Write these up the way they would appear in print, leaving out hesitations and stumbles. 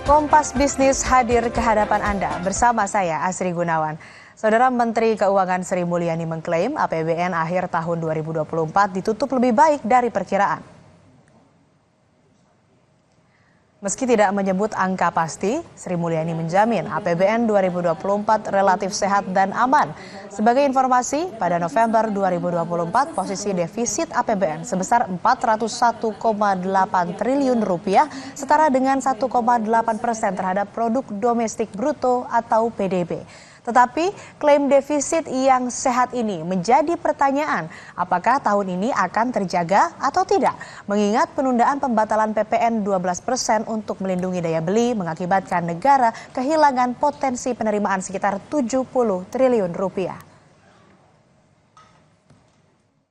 Kompas Bisnis hadir ke hadapan Anda bersama saya Asri Gunawan. Saudara Menteri Keuangan Sri Mulyani mengklaim APBN akhir tahun 2024 ditutup lebih baik dari perkiraan. Meski tidak menyebut angka pasti, Sri Mulyani menjamin APBN 2024 relatif sehat dan aman. Sebagai informasi, pada November 2024 posisi defisit APBN sebesar 401,8 triliun rupiah, setara dengan 1,8% terhadap produk domestik bruto atau PDB. Tetapi klaim defisit yang sehat ini menjadi pertanyaan, apakah tahun ini akan terjaga atau tidak? Mengingat penundaan pembatalan PPN 12% untuk melindungi daya beli mengakibatkan negara kehilangan potensi penerimaan sekitar 70 triliun rupiah.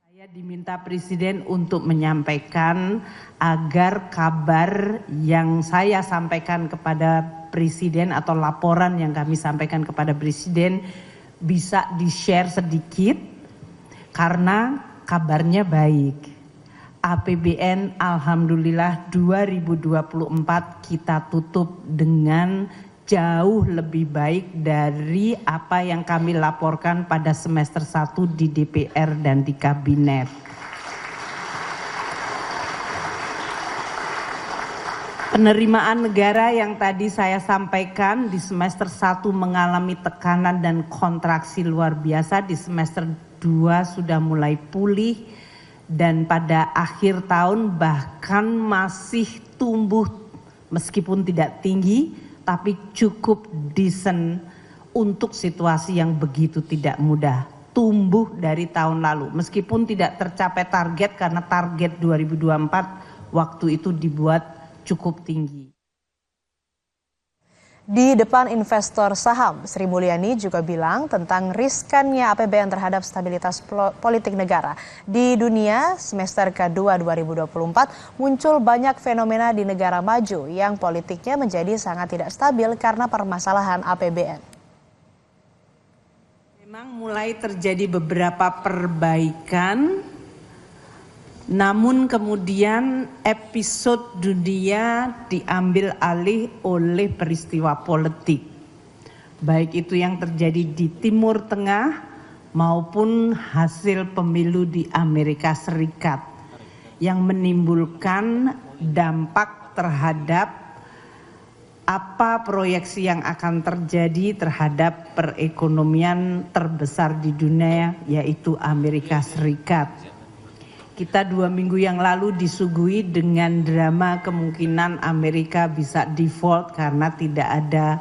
Saya diminta Presiden untuk menyampaikan agar kabar yang saya sampaikan kepada Presiden atau laporan yang kami sampaikan kepada Presiden bisa di-share sedikit karena kabarnya baik. APBN alhamdulillah 2024 kita tutup dengan jauh lebih baik dari apa yang kami laporkan pada semester 1 di DPR dan di Kabinet. Penerimaan negara yang tadi saya sampaikan di semester 1 mengalami tekanan dan kontraksi luar biasa, di semester 2 sudah mulai pulih dan pada akhir tahun bahkan masih tumbuh meskipun tidak tinggi tapi cukup decent untuk situasi yang begitu tidak mudah. Tumbuh dari tahun lalu meskipun tidak tercapai target karena target 2024 waktu itu dibuat cukup tinggi. Di depan investor saham, Sri Mulyani juga bilang tentang riskannya APBN terhadap stabilitas politik negara. Di dunia semester kedua 2024 muncul banyak fenomena di negara maju yang politiknya menjadi sangat tidak stabil karena permasalahan APBN. Memang mulai terjadi beberapa perbaikan. Namun kemudian episode dunia diambil alih oleh peristiwa politik. Baik itu yang terjadi di Timur Tengah maupun hasil pemilu di Amerika Serikat yang menimbulkan dampak terhadap apa proyeksi yang akan terjadi terhadap perekonomian terbesar di dunia yaitu Amerika Serikat. Kita 2 minggu yang lalu disuguhi dengan drama kemungkinan Amerika bisa default karena tidak ada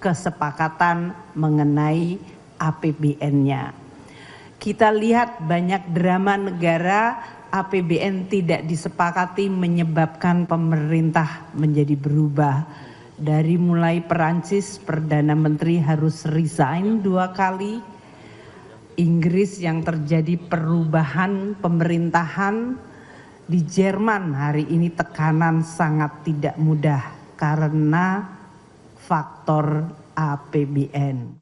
kesepakatan mengenai APBN-nya. Kita lihat banyak drama negara APBN tidak disepakati menyebabkan pemerintah menjadi berubah. Dari mulai Perancis, Perdana Menteri harus resign 2 kali. Inggris yang terjadi perubahan pemerintahan, di Jerman hari ini tekanan sangat tidak mudah karena faktor APBN.